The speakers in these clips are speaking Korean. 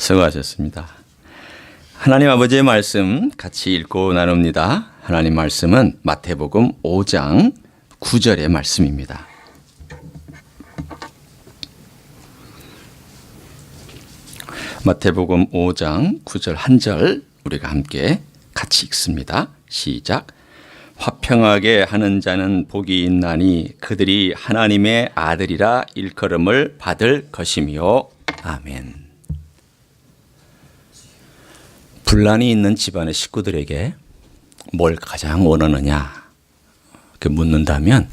수고하셨습니다. 하나님 아버지의 말씀 같이 읽고 나눕니다. 하나님 말씀은 마태복음 5장 9절의 말씀입니다. 마태복음 5장 9절 한 절 우리가 함께 같이 읽습니다. 시작. 화평하게 하는 자는 복이 있나니 그들이 하나님의 아들이라 일컬음을 받을 것이며 아멘. 분란이 있는 집안의 식구들에게 뭘 가장 원하느냐 이렇게 묻는다면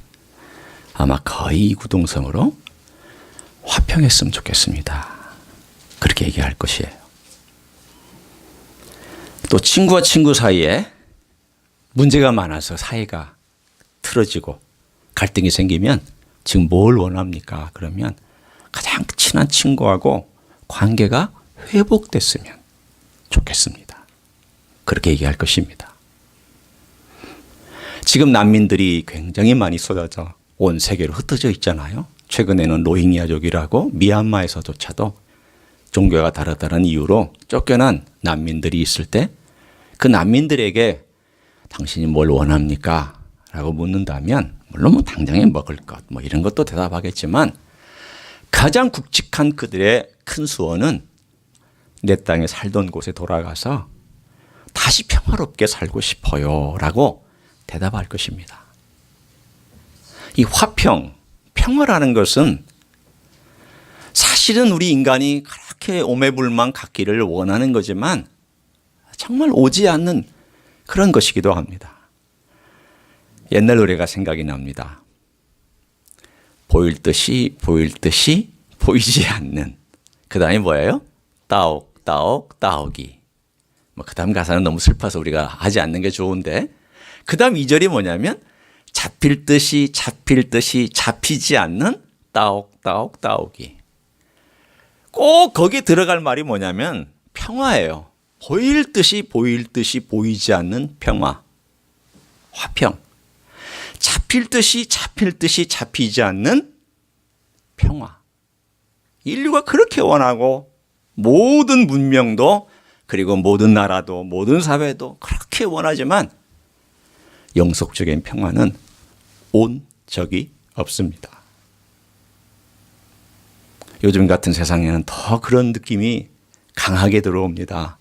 아마 거의 이구동성으로 화평했으면 좋겠습니다. 그렇게 얘기할 것이에요. 또 친구와 친구 사이에 문제가 많아서 사이가 틀어지고 갈등이 생기면 지금 뭘 원합니까? 그러면 가장 친한 친구하고 관계가 회복됐으면 좋겠습니다. 그렇게 얘기할 것입니다. 지금 난민들이 굉장히 많이 쏟아져 온 세계로 흩어져 있잖아요. 최근에는 로힝야족이라고 미얀마에서조차도 종교가 다르다는 이유로 쫓겨난 난민들이 있을 때 그 난민들에게 당신이 뭘 원합니까? 라고 묻는다면 물론 뭐 당장에 먹을 것 뭐 이런 것도 대답하겠지만 가장 굵직한 그들의 큰 소원은 내 땅에 살던 곳에 돌아가서 다시 평화롭게 살고 싶어요 라고 대답할 것입니다. 이 화평, 평화라는 것은 사실은 우리 인간이 그렇게 오매불망 갖기를 원하는 거지만 정말 오지 않는 그런 것이기도 합니다. 옛날 노래가 생각이 납니다. 보일 듯이 보이지 않는. 그 다음에 뭐예요? 따옥이. 그 다음 가사는 너무 슬퍼서 우리가 하지 않는 게 좋은데 그 다음 2절이 뭐냐면 잡힐 듯이 잡히지 않는 따옥이. 꼭 거기 들어갈 말이 뭐냐면 평화예요. 보일 듯이 보이지 않는 평화. 화평. 잡힐 듯이 잡히지 않는 평화. 인류가 그렇게 원하고 모든 문명도 그리고 모든 나라도 모든 사회도 그렇게 원하지만 영속적인 평화는 온 적이 없습니다. 요즘 같은 세상에는 더 그런 느낌이 강하게 들어옵니다.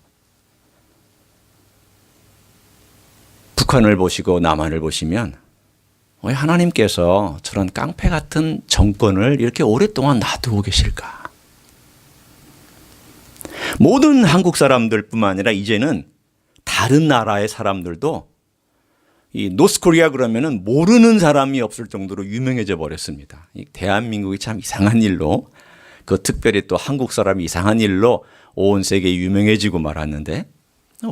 북한을 보시고 남한을 보시면 왜 하나님께서 저런 깡패 같은 정권을 이렇게 오랫동안 놔두고 계실까? 모든 한국 사람들뿐만 아니라 이제는 다른 나라의 사람들도 이 노스코리아 그러면은 모르는 사람이 없을 정도로 유명해져 버렸습니다. 대한민국이 참 이상한 일로 특별히 또 한국 사람이 이상한 일로 온 세계에 유명해지고 말았는데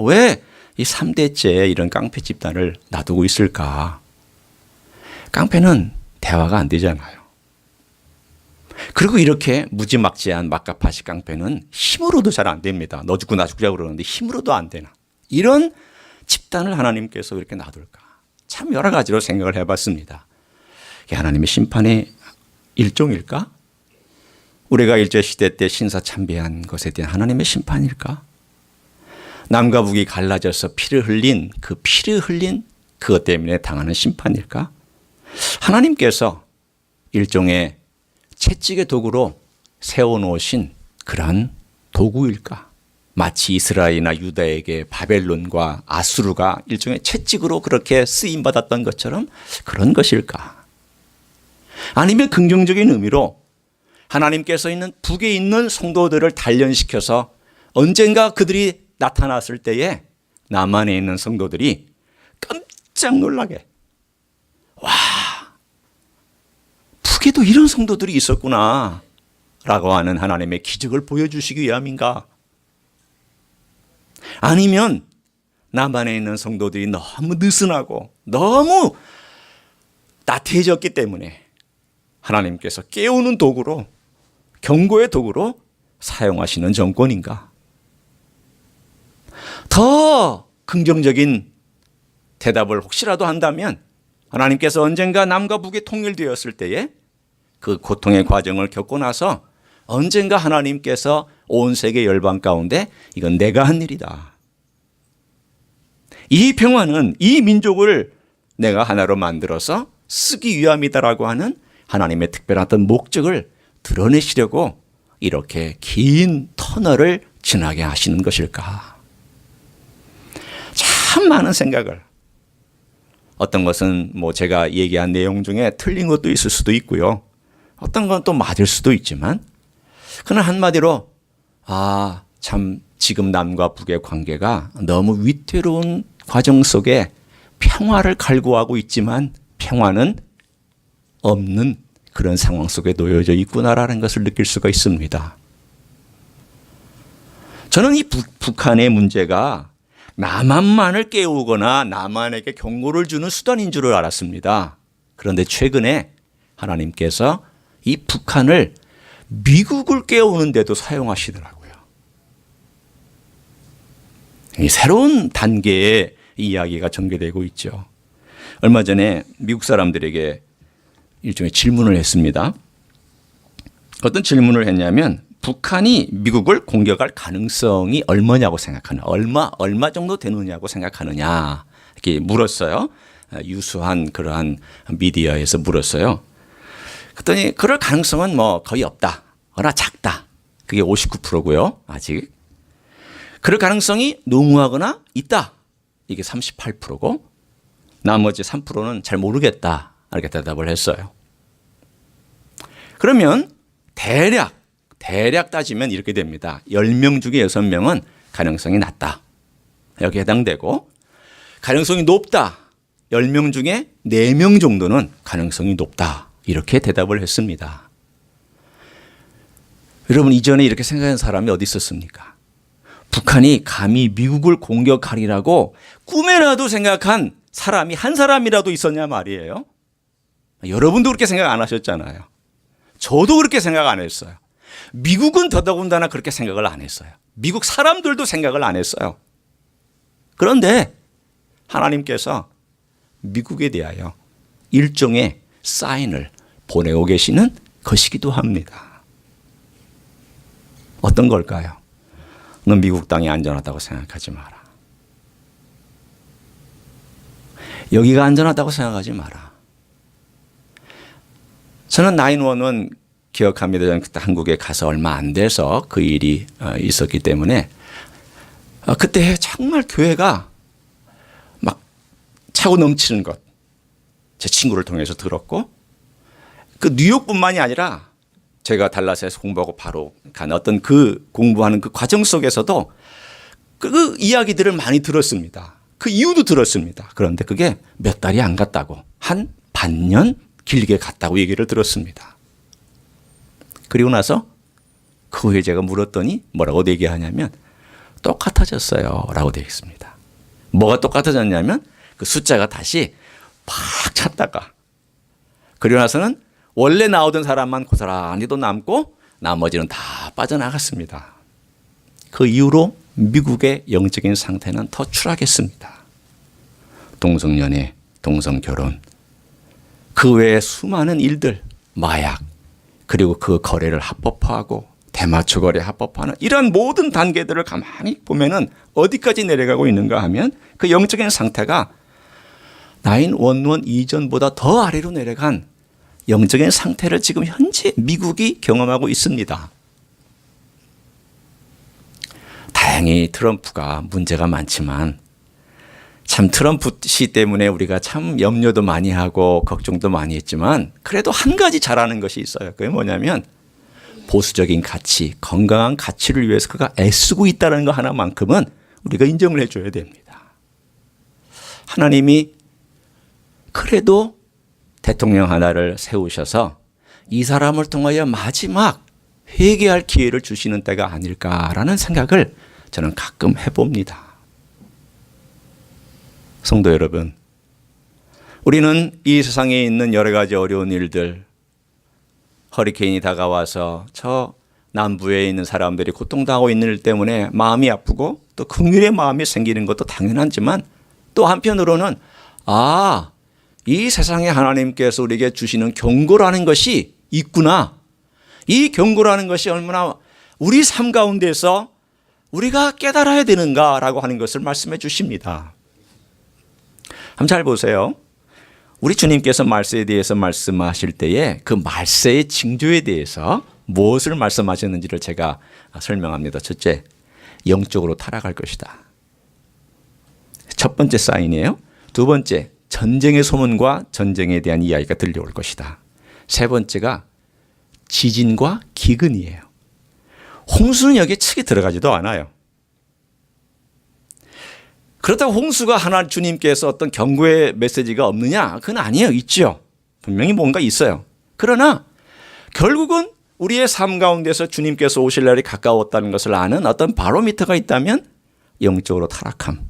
왜 이 3대째 이런 깡패 집단을 놔두고 있을까? 깡패는 대화가 안 되잖아요. 그리고 이렇게 무지막지한 막가파식 깡패는 힘으로도 잘 안 됩니다. 너 죽고 나 죽자고 그러는데 힘으로도 안 되나. 이런 집단을 하나님께서 이렇게 놔둘까? 참 여러 가지로 생각을 해봤습니다. 이게 하나님의 심판의 일종일까? 우리가 일제시대 때 신사참배한 것에 대한 하나님의 심판일까? 남과 북이 갈라져서 피를 흘린 그것 때문에 당하는 심판일까? 하나님께서 일종의 채찍의 도구로 세워놓으신 그런 도구일까? 마치 이스라엘이나 유다에게 바벨론과 아수르가 일종의 채찍으로 그렇게 쓰임받았던 것처럼 그런 것일까? 아니면 긍정적인 의미로 하나님께서 있는 북에 있는 성도들을 단련시켜서 언젠가 그들이 나타났을 때에 남한에 있는 성도들이 깜짝 놀라게 와, 북에도 이런 성도들이 있었구나 라고 하는 하나님의 기적을 보여주시기 위함인가? 아니면 남한에 있는 성도들이 너무 느슨하고 너무 나태해졌기 때문에 하나님께서 깨우는 도구로 경고의 도구로 사용하시는 정권인가? 더 긍정적인 대답을 혹시라도 한다면 하나님께서 언젠가 남과 북이 통일되었을 때에 그 고통의 과정을 겪고 나서 언젠가 하나님께서 온 세계 열방 가운데 이건 내가 한 일이다. 이 평화는 이 민족을 내가 하나로 만들어서 쓰기 위함이다라고 하는 하나님의 특별한 어떤 목적을 드러내시려고 이렇게 긴 터널을 지나게 하시는 것일까? 참 많은 생각을, 어떤 것은 뭐 제가 얘기한 내용 중에 틀린 것도 있을 수도 있고요. 어떤 건 또 맞을 수도 있지만, 그러나 한마디로 참 지금 남과 북의 관계가 너무 위태로운 과정 속에 평화를 갈구하고 있지만 평화는 없는 그런 상황 속에 놓여져 있구나라는 것을 느낄 수가 있습니다. 저는 이 북한의 문제가 남한만을 깨우거나 남한에게 경고를 주는 수단인 줄 알았습니다. 그런데 최근에 하나님께서 이 북한을 미국을 깨우는 데도 사용하시더라고요. 이 새로운 단계의 이야기가 전개되고 있죠. 얼마 전에 미국 사람들에게 일종의 질문을 했습니다. 어떤 질문을 했냐면 북한이 미국을 공격할 가능성이 얼마냐고 생각하느냐, 얼마 정도 되느냐고 생각하느냐 이렇게 물었어요. 유수한 그러한 미디어에서 물었어요. 그랬더니 그럴 가능성은 뭐 거의 없다, 그러나 작다. 그게 59%고요. 아직. 그럴 가능성이 농후하거나 있다. 이게 38%고 나머지 3%는 잘 모르겠다. 이렇게 대답을 했어요. 그러면 대략 따지면 이렇게 됩니다. 10명 중에 6명은 가능성이 낮다. 여기에 해당되고, 가능성이 높다. 10명 중에 4명 정도는 가능성이 높다. 이렇게 대답을 했습니다. 여러분, 이전에 이렇게 생각한 사람이 어디 있었습니까? 북한이 감히 미국을 공격하리라고 꿈에라도 생각한 사람이 한 사람이라도 있었냐 말이에요. 여러분도 그렇게 생각 안 하셨잖아요. 저도 그렇게 생각 안 했어요. 미국은 더더군다나 그렇게 생각을 안 했어요. 미국 사람들도 생각을 안 했어요. 그런데 하나님께서 미국에 대하여 일종의 사인을 보내고 계시는 것이기도 합니다. 어떤 걸까요? 넌 미국 땅이 안전하다고 생각하지 마라. 여기가 안전하다고 생각하지 마라. 저는 911 기억합니다. 저는 그때 한국에 가서 얼마 안 돼서 그 일이 있었기 때문에 그때 정말 교회가 막 차고 넘치는 것, 제 친구를 통해서 들었고, 그 뉴욕뿐만이 아니라 제가 달라스에서 공부하고 바로 간 어떤 그 공부하는 그 과정 속에서도 그 이야기들을 많이 들었습니다. 그 이유도 들었습니다. 그런데 그게 몇 달이 안 갔다고, 한 반년 길게 갔다고 얘기를 들었습니다. 그리고 나서 그 후에 제가 물었더니 뭐라고 얘기하냐면 똑같아졌어요 라고 되어 있습니다. 뭐가 똑같아졌냐면 그 숫자가 다시 팍 찼다가, 그리고 나서는 원래 나오던 사람만 고스란히도 남고 나머지는 다 빠져나갔습니다. 그 이후로 미국의 영적인 상태는 더 추락했습니다. 동성연애, 동성결혼, 그 외에 수많은 일들, 마약, 그리고 그 거래를 합법화하고 대마초 거래 합법화하는 이런 모든 단계들을 가만히 보면은 어디까지 내려가고 있는가 하면 그 영적인 상태가 911 이전보다 더 아래로 내려간 영적인 상태를 지금 현재 미국이 경험하고 있습니다. 다행히 트럼프가 문제가 많지만, 참 트럼프 씨 때문에 우리가 참 염려도 많이 하고 걱정도 많이 했지만 그래도 한 가지 잘하는 것이 있어요. 그게 뭐냐면 보수적인 가치, 건강한 가치를 위해서 그가 애쓰고 있다는 거 하나만큼은 우리가 인정을 해줘야 됩니다. 하나님이 그래도 대통령 하나를 세우셔서 이 사람을 통하여 마지막 회개할 기회를 주시는 때가 아닐까라는 생각을 저는 가끔 해봅니다. 성도 여러분, 우리는 이 세상에 있는 여러 가지 어려운 일들, 허리케인이 다가와서 저 남부에 있는 사람들이 고통당하고 있는 일 때문에 마음이 아프고 또 긍휼의 마음이 생기는 것도 당연하지만, 또 한편으로는 이 세상에 하나님께서 우리에게 주시는 경고라는 것이 있구나. 이 경고라는 것이 얼마나 우리 삶 가운데서 우리가 깨달아야 되는가라고 하는 것을 말씀해 주십니다. 한번 잘 보세요. 우리 주님께서 말세에 대해서 말씀하실 때에 그 말세의 징조에 대해서 무엇을 말씀하셨는지를 제가 설명합니다. 첫째, 영적으로 타락할 것이다. 첫 번째 사인이에요. 두 번째, 전쟁의 소문과 전쟁에 대한 이야기가 들려올 것이다. 세 번째가 지진과 기근이에요. 홍수는 여기에 측이 들어가지도 않아요. 그렇다고 홍수가 하나 주님께서 어떤 경고의 메시지가 없느냐? 그건 아니에요. 있죠. 분명히 뭔가 있어요. 그러나 결국은 우리의 삶 가운데서 주님께서 오실 날이 가까웠다는 것을 아는 어떤 바로미터가 있다면 영적으로 타락함.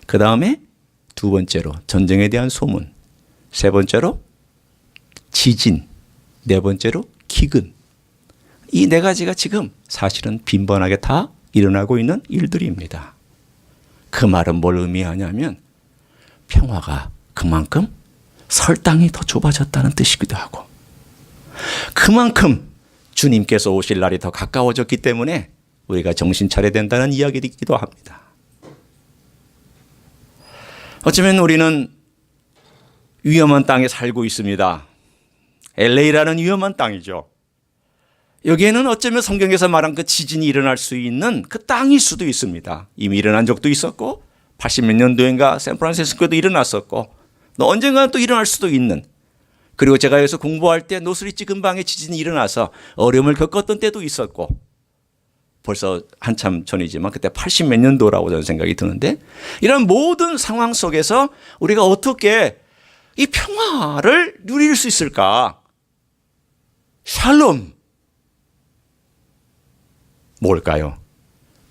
그 다음에 두 번째로 전쟁에 대한 소문. 세 번째로 지진. 네 번째로 기근. 이 네 가지가 지금 사실은 빈번하게 다 일어나고 있는 일들입니다. 그 말은 뭘 의미하냐면 평화가 그만큼 설 땅이 더 좁아졌다는 뜻이기도 하고 그만큼 주님께서 오실 날이 더 가까워졌기 때문에 우리가 정신 차려야 된다는 이야기이기도 합니다. 어쩌면 우리는 위험한 땅에 살고 있습니다. LA라는 위험한 땅이죠. 여기에는 어쩌면 성경에서 말한 그 지진이 일어날 수 있는 그 땅일 수도 있습니다. 이미 일어난 적도 있었고 80몇 년도인가 샌프란시스코도 일어났었고 또 언젠가는 또 일어날 수도 있는, 그리고 제가 여기서 공부할 때 노스리치 근방에 지진이 일어나서 어려움을 겪었던 때도 있었고 벌써 한참 전이지만 그때 80몇 년도라고 저는 생각이 드는데 이런 모든 상황 속에서 우리가 어떻게 이 평화를 누릴 수 있을까? 샬롬. 뭘까요?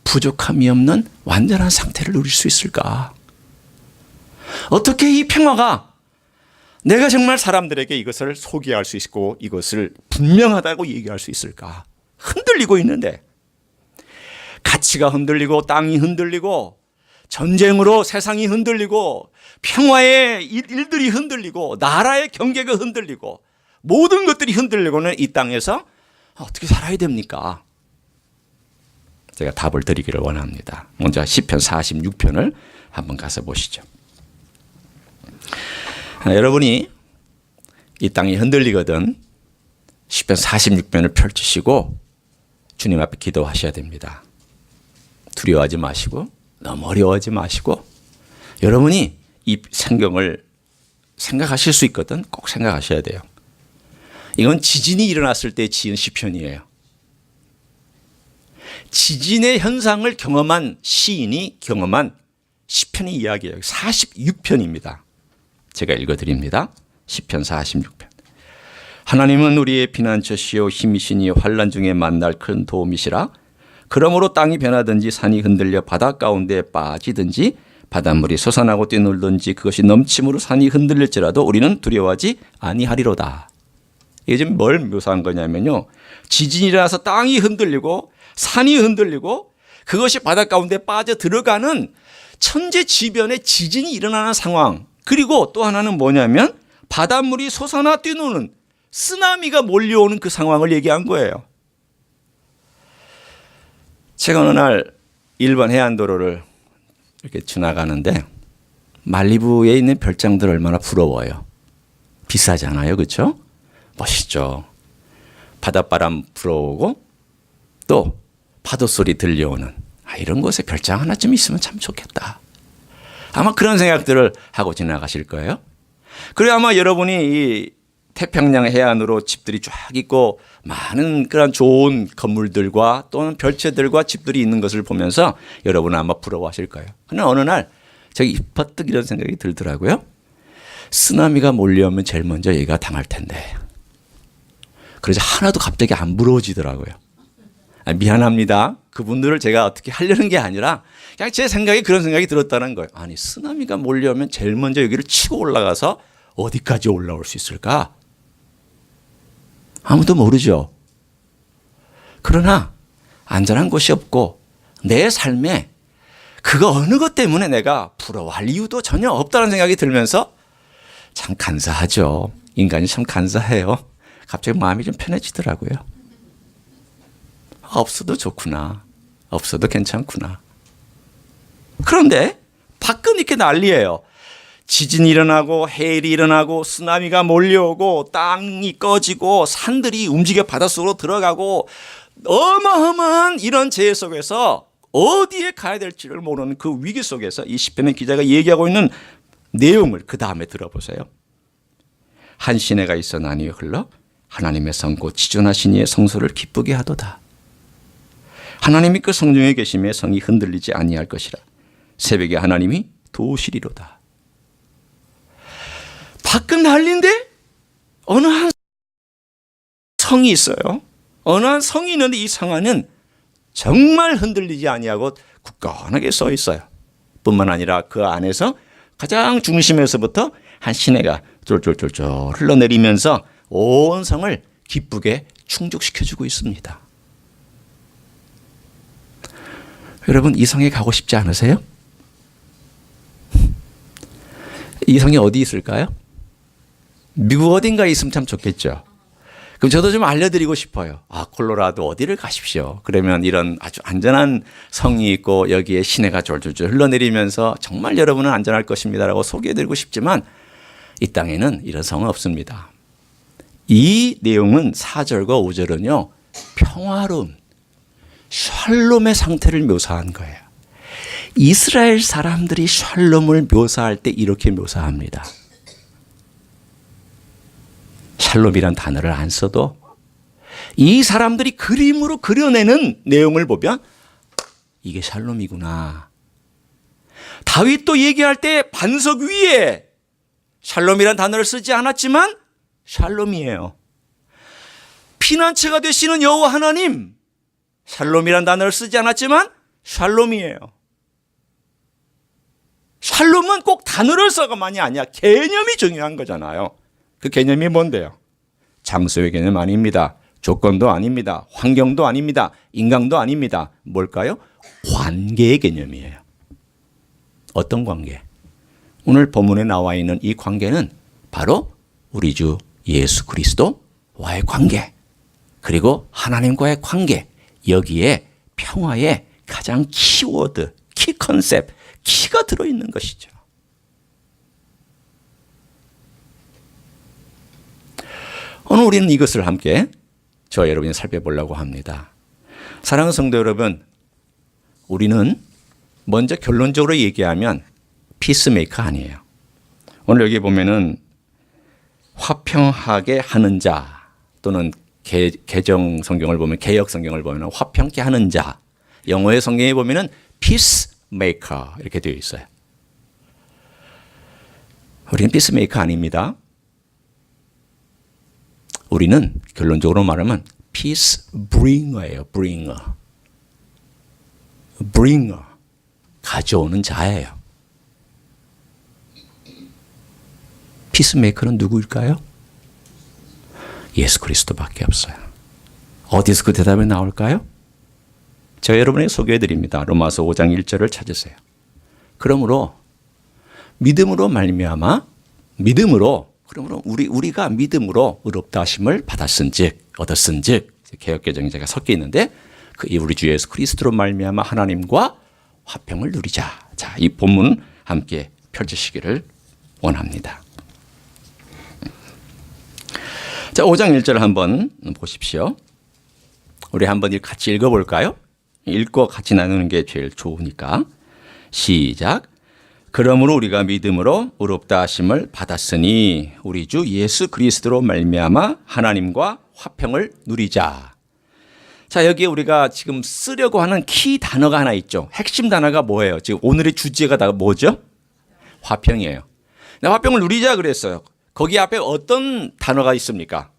부족함이 없는 완전한 상태를 누릴 수 있을까? 어떻게 이 평화가 내가 정말 사람들에게 이것을 소개할 수 있고 이것을 분명하다고 얘기할 수 있을까? 흔들리고 있는데 가치가 흔들리고 땅이 흔들리고 전쟁으로 세상이 흔들리고 평화의 일들이 흔들리고 나라의 경계가 흔들리고 모든 것들이 흔들리고는 이 땅에서 어떻게 살아야 됩니까? 제가 답을 드리기를 원합니다. 먼저 시편 46편을 한번 가서 보시죠. 여러분이 이 땅이 흔들리거든 시편 46편을 펼치시고 주님 앞에 기도하셔야 됩니다. 두려워하지 마시고 너무 어려워하지 마시고 여러분이 이 성경을 생각하실 수 있거든 꼭 생각하셔야 돼요. 이건 지진이 일어났을 때 지은 시편이에요. 지진의 현상을 경험한 시인이 경험한 시편의 이야기예요. 46편입니다. 제가 읽어드립니다. 시편 46편. 하나님은 우리의 피난처시요 힘이시니 환난 중에 만날 큰 도움이시라. 그러므로 땅이 변하든지 산이 흔들려 바다 가운데 빠지든지 바닷물이 솟아나고 뛰놀든지 그것이 넘침으로 산이 흔들릴지라도 우리는 두려워하지 아니하리로다. 이게 지금 뭘 묘사한 거냐면요. 지진이 일어나서 땅이 흔들리고 산이 흔들리고 그것이 바다 가운데 빠져 들어가는 천재지변의 지진이 일어나는 상황, 그리고 또 하나는 뭐냐면 바닷물이 솟아나 뛰노는 쓰나미가 몰려오는 그 상황을 얘기한 거예요. 제가 어느 날 일본 해안도로를 이렇게 지나가는데 말리부에 있는 별장들 얼마나 부러워요. 비싸잖아요. 그렇죠? 멋있죠. 바닷바람 불어오고 또 파도 소리 들려오는 이런 곳에 별장 하나쯤 있으면 참 좋겠다. 아마 그런 생각들을 하고 지나가실 거예요. 그리고 아마 여러분이 이 태평양 해안으로 집들이 쫙 있고 많은 그런 좋은 건물들과 또는 별채들과 집들이 있는 것을 보면서 여러분은 아마 부러워하실 거예요. 그러나 어느 날 저기 퍼뜩 이런 생각이 들더라고요. 쓰나미가 몰려오면 제일 먼저 얘가 당할 텐데. 그래서 하나도 갑자기 안 부러워지더라고요. 미안합니다. 그분들을 제가 어떻게 하려는 게 아니라 그냥 제 생각에 그런 생각이 들었다는 거예요. 아니 쓰나미가 몰려오면 제일 먼저 여기를 치고 올라가서 어디까지 올라올 수 있을까? 아무도 모르죠. 그러나 안전한 곳이 없고 내 삶에 그거 어느 것 때문에 내가 부러워할 이유도 전혀 없다는 생각이 들면서 참 간사하죠. 인간이 참 간사해요. 갑자기 마음이 좀 편해지더라고요. 없어도 좋구나. 없어도 괜찮구나. 그런데 밖은 이렇게 난리예요. 지진이 일어나고 해일이 일어나고 쓰나미가 몰려오고 땅이 꺼지고 산들이 움직여 바닷속으로 들어가고 어마어마한 이런 재해 속에서 어디에 가야 될지를 모르는 그 위기 속에서 이 시편의 기자가 얘기하고 있는 내용을 그 다음에 들어보세요. 한 시내가 있어 나뉘어 흘러 하나님의 성 곧 지존하신 이의 성소를 기쁘게 하도다. 하나님이 그 성중에 계심에 성이 흔들리지 아니할 것이라. 새벽에 하나님이 도우시리로다. 밖은 난리인데 어느 한 성이 있어요. 어느 한 성이 있는데 이 성 안은 정말 흔들리지 아니하고 굳건하게 서 있어요. 뿐만 아니라 그 안에서 가장 중심에서부터 한 시내가 쫄쫄쫄쫄 흘러내리면서 온 성을 기쁘게 충족시켜주고 있습니다. 여러분, 이 성에 가고 싶지 않으세요? 이 성이 어디 있을까요? 미국 어딘가에 있으면 참 좋겠죠. 그럼 저도 좀 알려드리고 싶어요. 콜로라도 어디를 가십시오. 그러면 이런 아주 안전한 성이 있고 여기에 시내가 졸졸졸 흘러내리면서 정말 여러분은 안전할 것입니다라고 소개해드리고 싶지만 이 땅에는 이런 성은 없습니다. 이 내용은 4절과 5절은요. 평화로운 샬롬의 상태를 묘사한 거예요. 이스라엘 사람들이 샬롬을 묘사할 때 이렇게 묘사합니다. 샬롬이란 단어를 안 써도 이 사람들이 그림으로 그려내는 내용을 보면 이게 샬롬이구나. 다윗도 얘기할 때 반석 위에 샬롬이란 단어를 쓰지 않았지만 샬롬이에요. 피난처가 되시는 여호와 하나님, 샬롬이란 단어를 쓰지 않았지만 샬롬이에요. 샬롬은 꼭 단어를 써가만이 아니야. 개념이 중요한 거잖아요. 그 개념이 뭔데요? 장소의 개념 아닙니다. 조건도 아닙니다. 환경도 아닙니다. 인간도 아닙니다. 뭘까요? 관계의 개념이에요. 어떤 관계? 오늘 본문에 나와 있는 이 관계는 바로 우리 주 예수 그리스도와의 관계, 그리고 하나님과의 관계, 여기에 평화의 가장 키워드, 키 컨셉, 키가 들어있는 것이죠. 오늘 우리는 이것을 함께 저와 여러분이 살펴보려고 합니다. 사랑하는 성도 여러분, 우리는 먼저 결론적으로 얘기하면 피스메이커 아니에요. 오늘 여기 보면은 화평하게 하는 자, 또는 개정 성경을 보면, 개역 성경을 보면 화평케 하는 자, 영어의 성경에 보면은 피스메이커 이렇게 되어 있어요. 우리는 피스메이커 아닙니다. 우리는 결론적으로 말하면 peace bringer예요. bringer. 가져오는 자예요. 피스메이커는 누구일까요? 예수 그리스도밖에 없어요. 어디서 그 대답이 나올까요? 제가 여러분에게 소개해드립니다. 로마서 5장 1절을 찾으세요. 그러므로 믿음으로 말미암아 그러므로 우리가 믿음으로 의롭다 하심을 받았은즉, 얻었은즉, 개역개정이 제가 섞여 있는데 우리 주 예수 그리스도로 말미암아 하나님과 화평을 누리자. 자, 이 본문 함께 펼치시기를 원합니다. 자, 5장 1절 한번 보십시오. 우리 한번 같이 읽어볼까요? 읽고 같이 나누는 게 제일 좋으니까. 시작. 그러므로 우리가 믿음으로 의롭다 하심을 받았으니 우리 주 예수 그리스도로 말미암아 하나님과 화평을 누리자. 자, 여기에 우리가 지금 쓰려고 하는 키 단어가 하나 있죠. 핵심 단어가 뭐예요? 지금 오늘의 주제가 다 뭐죠? 화평이에요. 화평을 누리자 그랬어요. 거기 앞에 어떤 단어가 있습니까?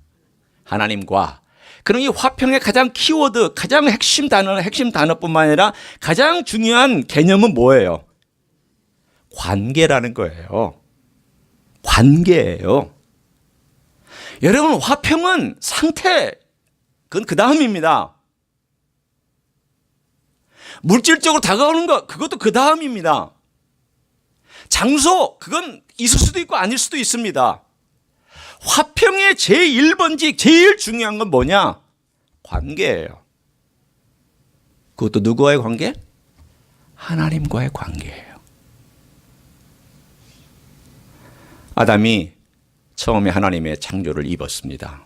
하나님과. 그럼 이 화평의 가장 키워드, 가장 핵심 단어뿐만 아니라 가장 중요한 개념은 뭐예요? 관계라는 거예요. 관계예요. 여러분, 화평은 상태, 그건 그 다음입니다. 물질적으로 다가오는 것, 그것도 그 다음입니다. 장소, 그건 있을 수도 있고 아닐 수도 있습니다. 화평의 제1번지, 제일 중요한 건 뭐냐? 관계예요. 그것도 누구와의 관계? 하나님과의 관계예요. 아담이 처음에 하나님의 창조를 입었습니다.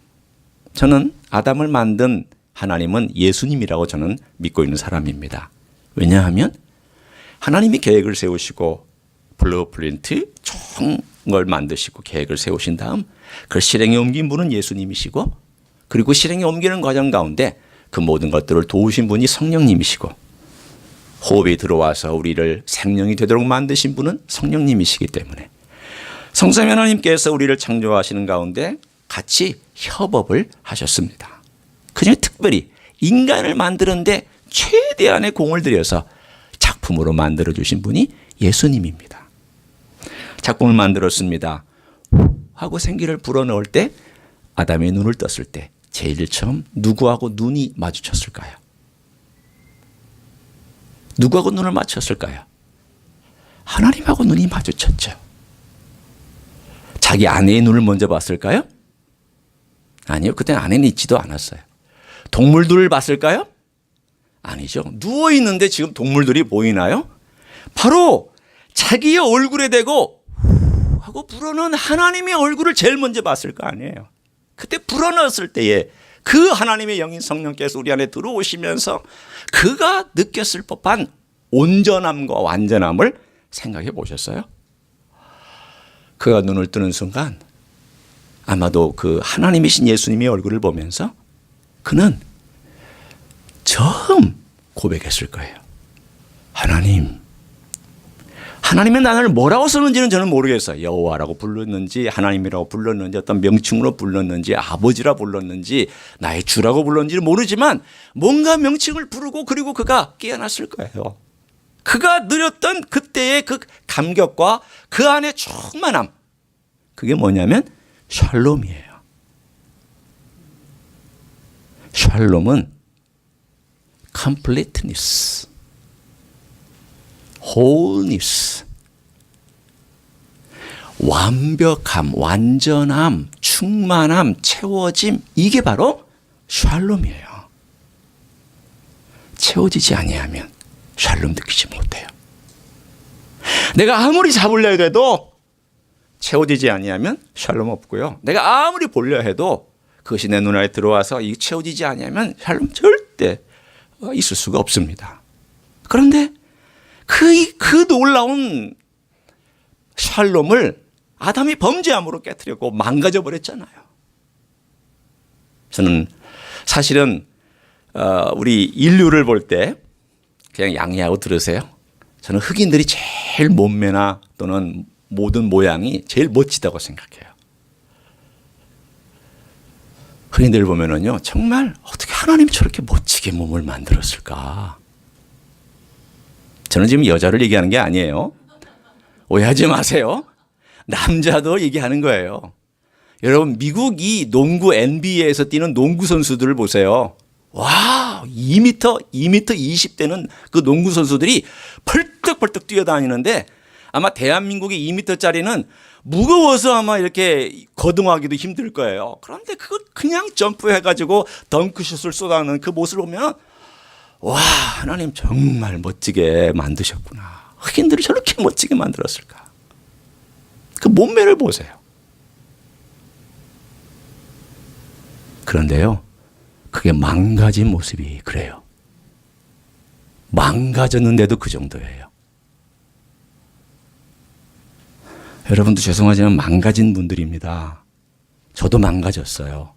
저는 아담을 만든 하나님은 예수님이라고 저는 믿고 있는 사람입니다. 왜냐하면 하나님이 계획을 세우시고 블루프린트 총 걸 만드시고 계획을 세우신 다음 그걸 실행에 옮긴 분은 예수님이시고, 그리고 실행에 옮기는 과정 가운데 그 모든 것들을 도우신 분이 성령님이시고, 호흡이 들어와서 우리를 생명이 되도록 만드신 분은 성령님이시기 때문에 성삼위 하나님께서 우리를 창조하시는 가운데 같이 협업을 하셨습니다. 그중에 특별히 인간을 만드는데 최대한의 공을 들여서 작품으로 만들어주신 분이 예수님입니다. 작품을 만들었습니다 하고 생기를 불어넣을 때, 아담이 눈을 떴을 때 제일 처음 누구하고 눈이 마주쳤을까요? 누구하고 눈을 맞췄을까요? 하나님하고 눈이 마주쳤죠. 자기 아내의 눈을 먼저 봤을까요? 아니요. 그때는 아내는 있지도 않았어요. 동물들을 봤을까요? 아니죠. 누워있는데 지금 동물들이 보이나요? 바로 자기의 얼굴에 대고 하고 불어넣은 하나님의 얼굴을 제일 먼저 봤을 거 아니에요. 그때 불어넣었을 때에 그 하나님의 영인 성령께서 우리 안에 들어오시면서 그가 느꼈을 법한 온전함과 완전함을 생각해 보셨어요? 그가 눈을 뜨는 순간 아마도 그 하나님이신 예수님의 얼굴을 보면서 그는 처음 고백했을 거예요. 하나님의 나를 뭐라고 썼는지는 저는 모르겠어요. 여호와라고 불렀는지, 하나님이라고 불렀는지, 어떤 명칭으로 불렀는지, 아버지라 불렀는지, 나의 주라고 불렀는지는 모르지만 뭔가 명칭을 부르고 그리고 그가 깨어났을 거예요. 그가 누렸던 그때의 그 감격과 그 안에 충만함, 그게 뭐냐면 샬롬이에요. 샬롬은 completeness, wholeness, 완벽함, 완전함, 충만함, 채워짐, 이게 바로 샬롬이에요. 채워지지 아니하면 샬롬 느끼지 못해요. 내가 아무리 잡으려 해도 채워지지 아니하면 샬롬 없고요. 내가 아무리 보려 해도 그것이 내 눈 안에 들어와서 이 채워지지 아니하면 샬롬 절대 있을 수가 없습니다. 그런데 그 놀라운 샬롬을 아담이 범죄함으로 깨뜨렸고 망가져 버렸잖아요. 저는 사실은 우리 인류를 볼 때 그냥 양해하고 들으세요. 저는 흑인들이 제일 몸매나 또는 모든 모양이 제일 멋지다고 생각해요. 흑인들 보면은요, 정말 어떻게 하나님이 저렇게 멋지게 몸을 만들었을까? 저는 지금 여자를 얘기하는 게 아니에요. 오해하지 마세요. 남자도 얘기하는 거예요. 여러분, 미국 이 농구 NBA에서 뛰는 농구 선수들을 보세요. 와, 2m 20대는 그 농구 선수들이 펄떡펄떡 뛰어다니는데 아마 대한민국의 2m짜리는 무거워서 아마 이렇게 거동하기도 힘들 거예요. 그런데 그걸 그냥 점프해가지고 덩크슛을 쏟아내는 그 모습을 보면 와, 하나님 정말 멋지게 만드셨구나. 흑인들이 저렇게 멋지게 만들었을까? 그 몸매를 보세요. 그런데요, 그게 망가진 모습이 그래요. 망가졌는데도 그 정도예요. 여러분도 죄송하지만 망가진 분들입니다. 저도 망가졌어요.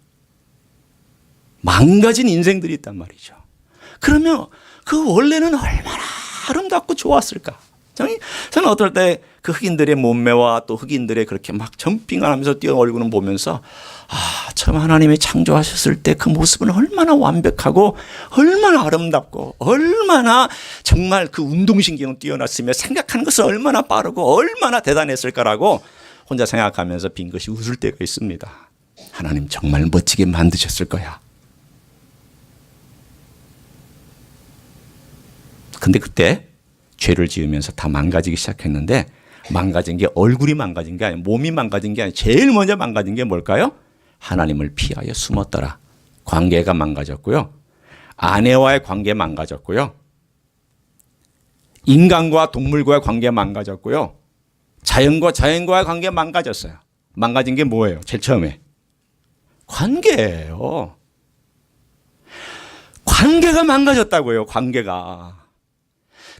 망가진 인생들이 있단 말이죠. 그러면 그 원래는 얼마나 아름답고 좋았을까? 저는 어떨 때 그 흑인들의 몸매와 또 흑인들의 그렇게 막 점핑을 하면서 뛰어온 얼굴을 보면서 참 하나님이 창조하셨을 때 그 모습은 얼마나 완벽하고 얼마나 아름답고 얼마나 정말 그 운동신경은 뛰어났으며 생각하는 것은 얼마나 빠르고 얼마나 대단했을까라고 혼자 생각하면서 빙긋이 웃을 때가 있습니다. 하나님 정말 멋지게 만드셨을 거야. 근데 그때 죄를 지으면서 다 망가지기 시작했는데 망가진 게 얼굴이 망가진 게 아니라 몸이 망가진 게 아니라 제일 먼저 망가진 게 뭘까요? 하나님을 피하여 숨었더라. 관계가 망가졌고요. 아내와의 관계 망가졌고요. 인간과 동물과의 관계가 망가졌고요. 자연과 자연과의 관계가 망가졌어요. 망가진 게 뭐예요? 제일 처음에. 관계예요. 관계가 망가졌다고요. 관계가.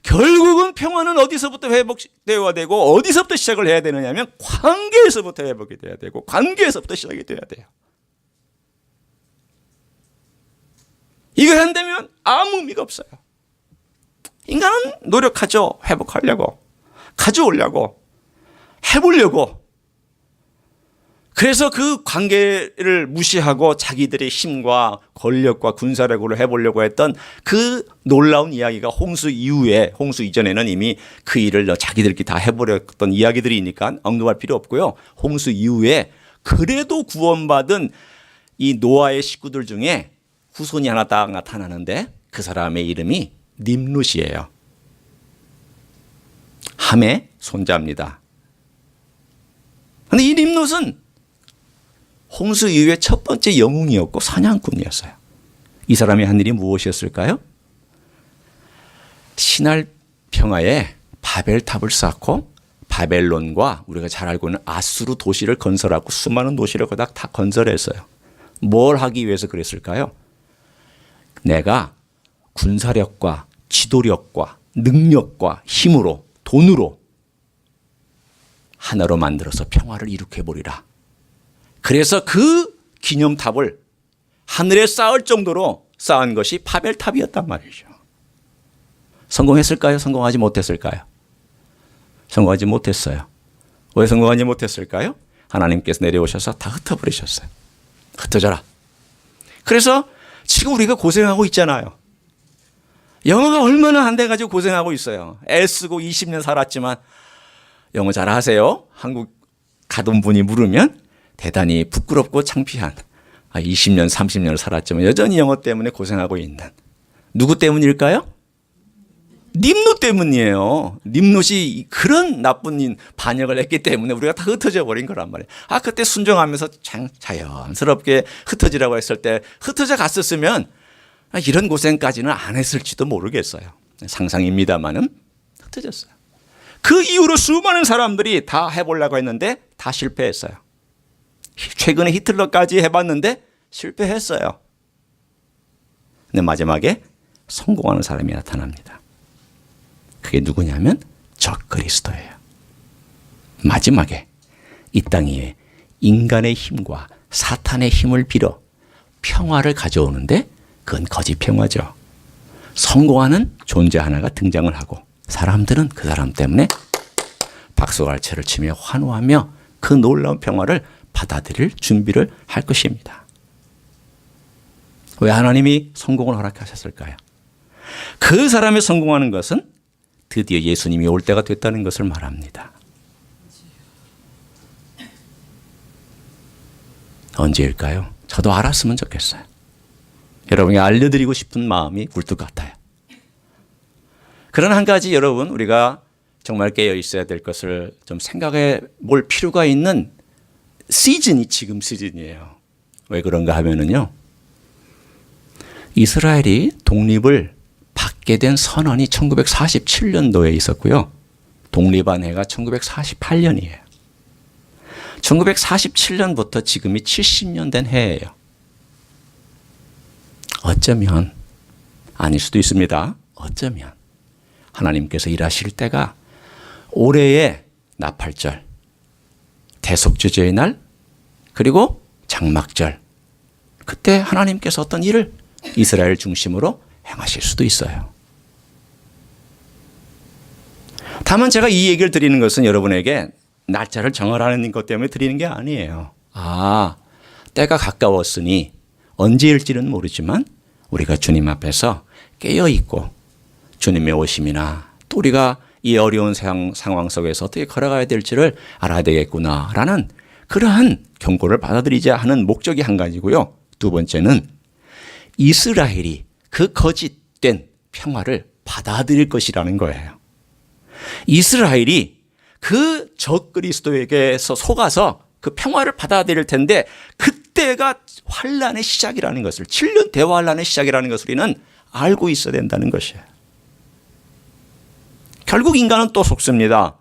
결국은 평화는 어디서부터 회복되어야 되고 어디서부터 시작을 해야 되느냐 하면 관계에서부터 회복이 돼야 되고 관계에서부터 시작이 돼야 돼요. 이걸 안 되면 아무 의미가 없어요. 인간은 노력하죠. 회복하려고. 가져오려고. 해보려고. 그래서 그 관계를 무시하고 자기들의 힘과 권력과 군사력으로 해보려고 했던 그 놀라운 이야기가 홍수 이후에, 홍수 이전에는 이미 그 일을 자기들끼리 다 해버렸던 이야기들이니까 언급할 필요 없고요. 홍수 이후에 그래도 구원받은 이 노아의 식구들 중에 후손이 하나 딱 나타나는데 그 사람의 이름이 님룻이에요. 함의 손자입니다. 그런데 이 님룻은 홍수 이후의 첫 번째 영웅이었고 사냥꾼이었어요. 이 사람이 한 일이 무엇이었을까요? 신할 평화에 바벨탑을 쌓고 바벨론과 우리가 잘 알고 있는 아수르 도시를 건설하고 수많은 도시를 거기다 다 건설했어요. 뭘 하기 위해서 그랬을까요? 내가 군사력과 지도력과 능력과 힘으로 돈으로 하나로 만들어서 평화를 일으켜보리라. 그래서 그 기념탑을 하늘에 쌓을 정도로 쌓은 것이 바벨탑이었단 말이죠. 성공했을까요? 성공하지 못했을까요? 성공하지 못했어요. 왜 성공하지 못했을까요? 하나님께서 내려오셔서 다 흩어버리셨어요. 흩어져라. 그래서 지금 우리가 고생하고 있잖아요. 영어가 얼마나 안 돼가지고 고생하고 있어요. 애쓰고 20년 살았지만 영어 잘하세요? 한국 가던 분이 물으면 대단히 부끄럽고 창피한 20년, 30년을 살았지만 여전히 영어 때문에 고생하고 있는 누구 때문일까요? 님룻 때문이에요. 님룻이 그런 나쁜 반역을 했기 때문에 우리가 다 흩어져 버린 거란 말이에요. 그때 순종하면서 자연스럽게 흩어지라고 했을 때 흩어져 갔었으면 이런 고생까지는 안 했을지도 모르겠어요. 상상입니다만은 흩어졌어요. 그 이후로 수많은 사람들이 다 해보려고 했는데 다 실패했어요. 최근에 히틀러까지 해봤는데 실패했어요. 근데 마지막에 성공하는 사람이 나타납니다. 그게 누구냐면 적그리스도예요. 마지막에 이 땅 위에 인간의 힘과 사탄의 힘을 빌어 평화를 가져오는데 그건 거짓 평화죠. 성공하는 존재 하나가 등장을 하고 사람들은 그 사람 때문에 박수갈채를 치며 환호하며 그 놀라운 평화를 받아들일 준비를 할 것입니다. 왜 하나님이 성공을 허락하셨을까요? 그 사람이 성공하는 것은 드디어 예수님이 올 때가 됐다는 것을 말합니다. 언제일까요? 저도 알았으면 좋겠어요. 여러분이 알려드리고 싶은 마음이 굴뚝 같아요. 그러나 한 가지 여러분 우리가 정말 깨어 있어야 될 것을 좀 생각해 볼 필요가 있는 시즌이 지금 시즌이에요. 왜 그런가 하면은요. 이스라엘이 독립을 받게 된 선언이 1947년도에 있었고요. 독립한 해가 1948년이에요. 1947년부터 지금이 70년 된 해예요. 어쩌면 아닐 수도 있습니다. 어쩌면 하나님께서 일하실 때가 올해의 나팔절, 대속죄제의 날, 그리고 장막절, 그때 하나님께서 어떤 일을 이스라엘 중심으로 행하실 수도 있어요. 다만 제가 이 얘기를 드리는 것은 여러분에게 날짜를 정하라는 것 때문에 드리는 게 아니에요. 때가 가까웠으니 언제일지는 모르지만 우리가 주님 앞에서 깨어있고 주님의 오심이나 또 우리가 이 어려운 상황 속에서 어떻게 걸어가야 될지를 알아야 되겠구나라는 그러한 경고를 받아들이자 하는 목적이 한 가지고요. 두 번째는 이스라엘이 그 거짓된 평화를 받아들일 것이라는 거예요. 이스라엘이 그 적그리스도에게서 속아서 그 평화를 받아들일 텐데 그때가 환란의 시작이라는 것을 7년 대환란의 시작이라는 것을 우리는 알고 있어야 된다는 것이에요. 결국 인간은 또 속습니다.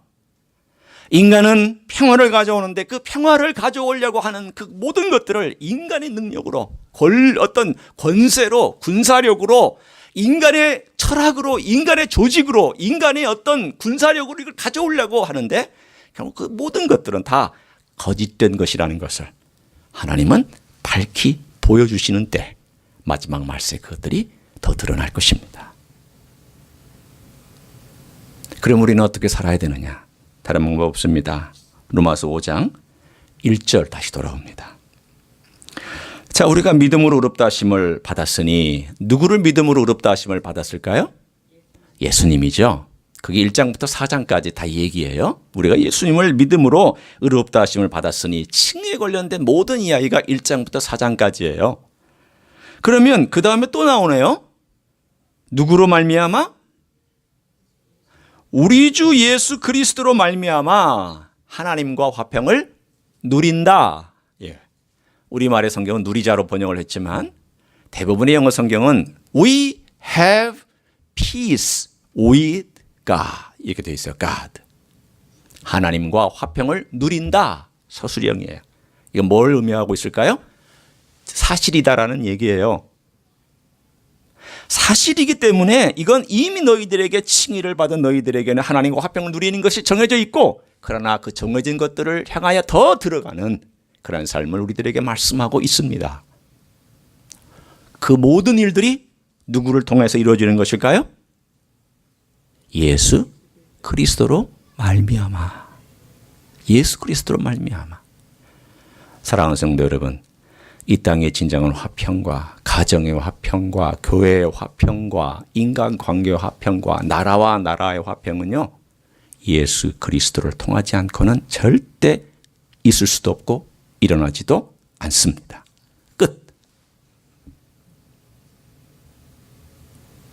인간은 평화를 가져오는데 그 평화를 가져오려고 하는 그 모든 것들을 인간의 능력으로, 어떤 권세로, 군사력으로, 인간의 철학으로, 인간의 조직으로, 인간의 어떤 군사력으로 이걸 가져오려고 하는데 결국 그 모든 것들은 다 거짓된 것이라는 것을 하나님은 밝히 보여주시는 때 마지막 말세 그것들이 더 드러날 것입니다. 그럼 우리는 어떻게 살아야 되느냐? 다른 방법 없습니다. 로마서 5장 1절 다시 돌아옵니다. 자, 우리가 믿음으로 의롭다 하심을 받았으니 누구를 믿음으로 의롭다 하심을 받았을까요? 예수님이죠. 그게 1장부터 4장까지 다 얘기예요. 우리가 예수님을 믿음으로 의롭다 하심을 받았으니 칭의에 관련된 모든 이야기가 1장부터 4장까지예요. 그러면 그 다음에 또 나오네요. 누구로 말미암아? 우리 주 예수 그리스도로 말미암아 하나님과 화평을 누린다. 예. 우리말의 성경은 누리자로 번역을 했지만 대부분의 영어 성경은 We have peace with God 이렇게 되어 있어요. God. 하나님과 화평을 누린다. 서술형이에요. 이건 뭘 의미하고 있을까요? 사실이다라는 얘기예요. 사실이기 때문에 이건 이미 너희들에게 칭의를 받은 너희들에게는 하나님과 화평을 누리는 것이 정해져 있고, 그러나 그 정해진 것들을 향하여 더 들어가는 그런 삶을 우리들에게 말씀하고 있습니다. 그 모든 일들이 누구를 통해서 이루어지는 것일까요? 예수 그리스도로 말미암아. 예수 그리스도로 말미암아. 사랑하는 성도 여러분, 이 땅의 진정한 화평과 가정의 화평과 교회의 화평과 인간관계의 화평과 나라와 나라의 화평은요, 예수 그리스도를 통하지 않고는 절대 있을 수도 없고 일어나지도 않습니다. 끝.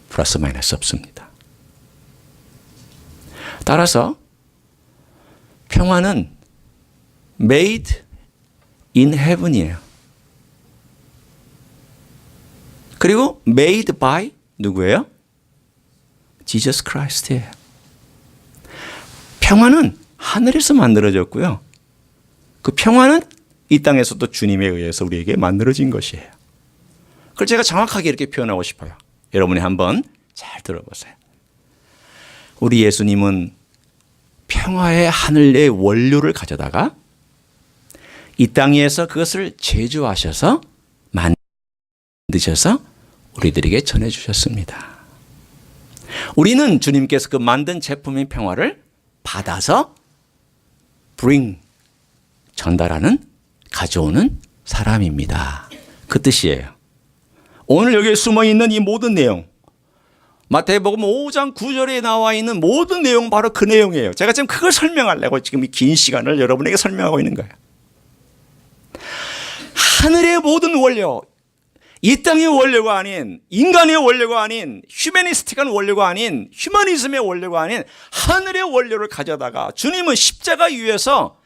플러스 마이너스 없습니다. 따라서 평화는 made in heaven이에요. 그리고 made by 누구예요? Jesus Christ예요. 평화는 하늘에서 만들어졌고요. 그 평화는 이 땅에서도 주님에 의해서 우리에게 만들어진 것이에요. 그걸 제가 정확하게 이렇게 표현하고 싶어요. 여러분이 한번 잘 들어보세요. 우리 예수님은 평화의 하늘의 원료를 가져다가 이 땅에서 그것을 제조하셔서 만드셔서 우리들에게 전해주셨습니다. 우리는 주님께서 그 만든 제품의 평화를 받아서 bring, 전달하는, 가져오는 사람입니다. 그 뜻이에요. 오늘 여기에 숨어있는 이 모든 내용, 마태복음 5장 9절에 나와 있는 모든 내용 바로 그 내용이에요. 제가 지금 그걸 설명하려고 지금 이 긴 시간을 여러분에게 설명하고 있는 거예요. 하늘의 모든 원료, 이 땅의 원료가 아닌, 인간의 원료가 아닌, 휴머니스틱한 원료가 아닌, 휴머니즘의 원료가 아닌 하늘의 원료를 가져다가 주님은 십자가 위에서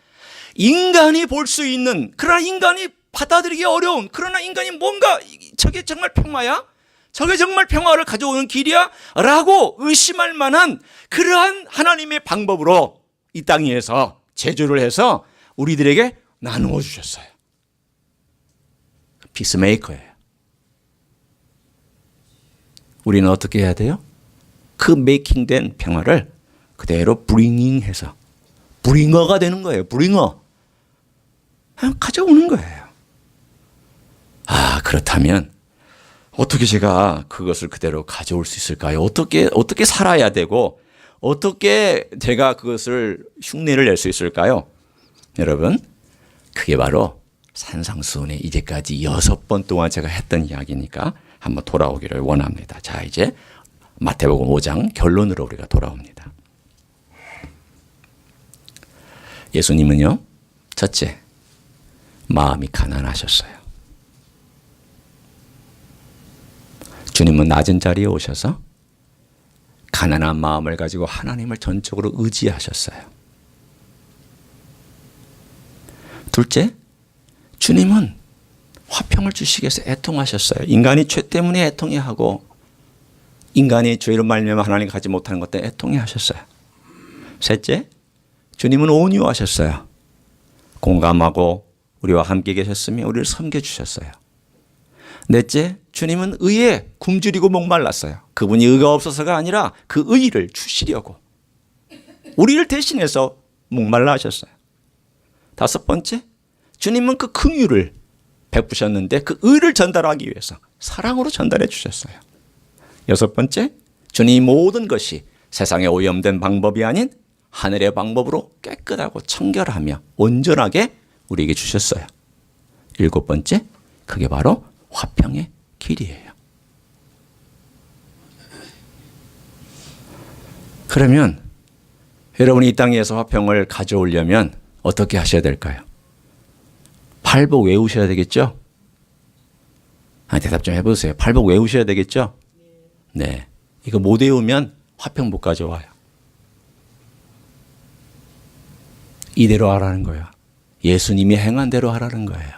인간이 볼 수 있는, 그러나 인간이 받아들이기 어려운, 그러나 인간이 뭔가 저게 정말 평화야? 저게 정말 평화를 가져오는 길이야? 라고 의심할 만한 그러한 하나님의 방법으로 이 땅 위에서 제조를 해서 우리들에게 나누어 주셨어요. 피스메이커예요. 우리는 어떻게 해야 돼요? 그 메이킹된 평화를 그대로 브링잉해서 브링어가 되는 거예요. 브링어. 그냥 가져오는 거예요. 아, 그렇다면 어떻게 제가 그것을 그대로 가져올 수 있을까요? 어떻게 살아야 되고 어떻게 제가 그것을 흉내를 낼 수 있을까요? 여러분, 그게 바로 산상수훈의 이제까지 6번 동안 제가 했던 이야기니까 한번 돌아오기를 원합니다. 자, 이제 마태복음 5장 결론으로 우리가 돌아옵니다. 예수님은요, 첫째, 마음이 가난하셨어요. 주님은 낮은 자리에 오셔서 가난한 마음을 가지고 하나님을 전적으로 의지하셨어요. 둘째, 주님은 화평을 주시기 위해서 애통하셨어요. 인간이 죄 때문에 애통해 하고 인간이 죄로 말미암아 하나님 가지 못하는 것 때문에 애통해 하셨어요. 셋째, 주님은 온유하셨어요. 공감하고 우리와 함께 계셨으며 우리를 섬겨주셨어요. 넷째, 주님은 의에 굶주리고 목말랐어요. 그분이 의가 없어서가 아니라 그 의를 주시려고 우리를 대신해서 목말라 하셨어요. 다섯 번째, 주님은 그 긍휼을 베푸셨는데 그 의를 전달하기 위해서 사랑으로 전달해 주셨어요. 여섯 번째, 주님이 모든 것이 세상에 오염된 방법이 아닌 하늘의 방법으로 깨끗하고 청결하며 온전하게 우리에게 주셨어요. 일곱 번째, 그게 바로 화평의 길이에요. 그러면 여러분이 이 땅에서 화평을 가져오려면 어떻게 하셔야 될까요? 팔복 외우셔야 되겠죠? 대답 좀 해보세요. 팔복 외우셔야 되겠죠? 네. 이거 못 외우면 화평 못 가져와요. 이대로 하라는 거예요. 예수님이 행한 대로 하라는 거예요.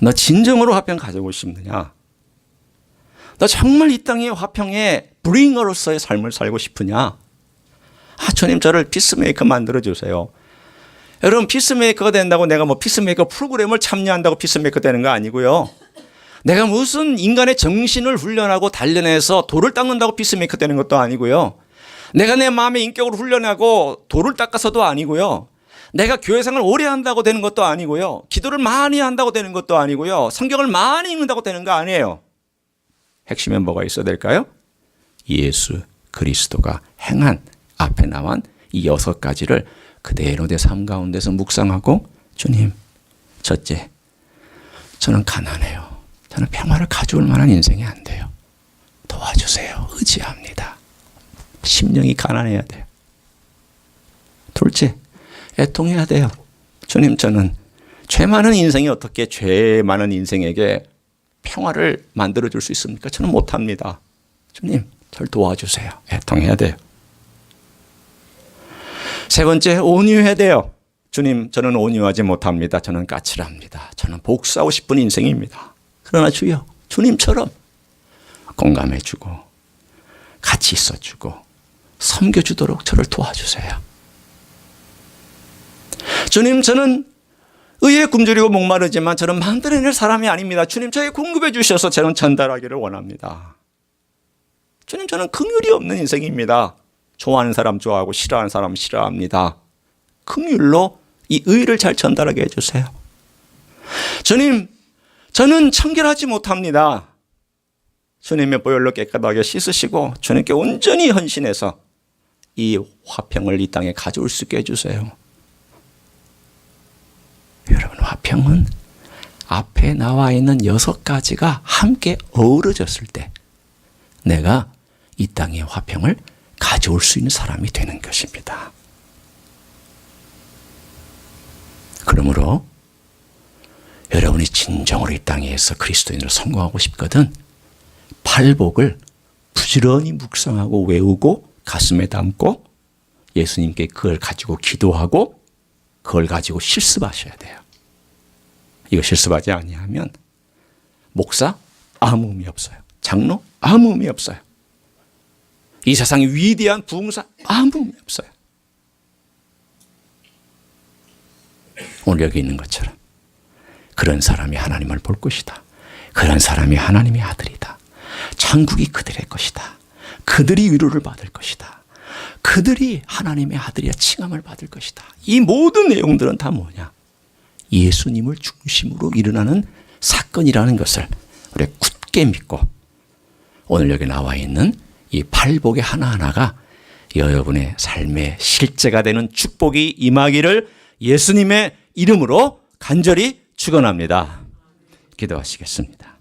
너 진정으로 화평 가져오고 싶느냐? 너 정말 이 땅의 화평의 브링어로서의 삶을 살고 싶으냐? 주님 저를 피스메이커 만들어주세요. 여러분 피스메이커가 된다고 내가 뭐 피스메이커 프로그램을 참여한다고 피스메이커 되는 거 아니고요. 내가 무슨 인간의 정신을 훈련하고 단련해서 돌을 닦는다고 피스메이커 되는 것도 아니고요. 내가 내 마음의 인격을 훈련하고 돌을 닦아서도 아니고요. 내가 교회생활을 오래 한다고 되는 것도 아니고요. 기도를 많이 한다고 되는 것도 아니고요. 성경을 많이 읽는다고 되는 거 아니에요. 핵심엔 뭐가 있어야 될까요? 예수 그리스도가 행한 앞에 나온 이 6가지를 그대로 내 삶 가운데서 묵상하고 주님, 첫째, 저는 가난해요. 저는 평화를 가져올 만한 인생이 안 돼요. 도와주세요. 의지합니다. 심령이 가난해야 돼요. 둘째, 애통해야 돼요. 주님, 저는 죄 많은 인생이 어떻게 죄 많은 인생에게 평화를 만들어줄 수 있습니까? 저는 못합니다. 주님, 저를 도와주세요. 애통해야 돼요. 세 번째, 온유해야 돼요. 주님, 저는 온유하지 못합니다. 저는 까칠합니다. 저는 복수하고 싶은 인생입니다. 그러나 주여, 주님처럼 공감해주고 같이 있어주고 섬겨주도록 저를 도와주세요. 주님, 저는 의에 굶주리고 목마르지만 저는 만들어낼 사람이 아닙니다. 주님, 저에게 공급해 주셔서 저는 전달하기를 원합니다. 주님, 저는 긍휼이 없는 인생입니다. 좋아하는 사람 좋아하고 싫어하는 사람 싫어합니다. 긍휼로 이 의를 잘 전달하게 해주세요. 주님, 저는 청결하지 못합니다. 주님의 보혈로 깨끗하게 씻으시고 주님께 온전히 헌신해서 이 화평을 이 땅에 가져올 수 있게 해주세요. 여러분, 화평은 앞에 나와 있는 6가지가 함께 어우러졌을 때 내가 이 땅의 화평을 가져올 수 있는 사람이 되는 것입니다. 그러므로 여러분이 진정으로 이 땅에서 그리스도인으로 성공하고 싶거든 팔복을 부지런히 묵상하고 외우고 가슴에 담고 예수님께 그걸 가지고 기도하고 그걸 가지고 실습하셔야 돼요. 이거 실습하지 아니하면 목사 아무 의미 없어요. 장로 아무 의미 없어요. 이 세상의 위대한 부흥사 아무 의미 없어요. 오늘 여기 있는 것처럼 그런 사람이 하나님을 볼 것이다. 그런 사람이 하나님의 아들이다. 천국이 그들의 것이다. 그들이 위로를 받을 것이다. 그들이 하나님의 아들이야 칭함을 받을 것이다. 이 모든 내용들은 다 뭐냐? 예수님을 중심으로 일어나는 사건이라는 것을 우리 굳게 믿고 오늘 여기 나와 있는 이 팔복의 하나하나가 여러분의 삶의 실제가 되는 축복이 임하기를 예수님의 이름으로 간절히 축원합니다. 기도하시겠습니다.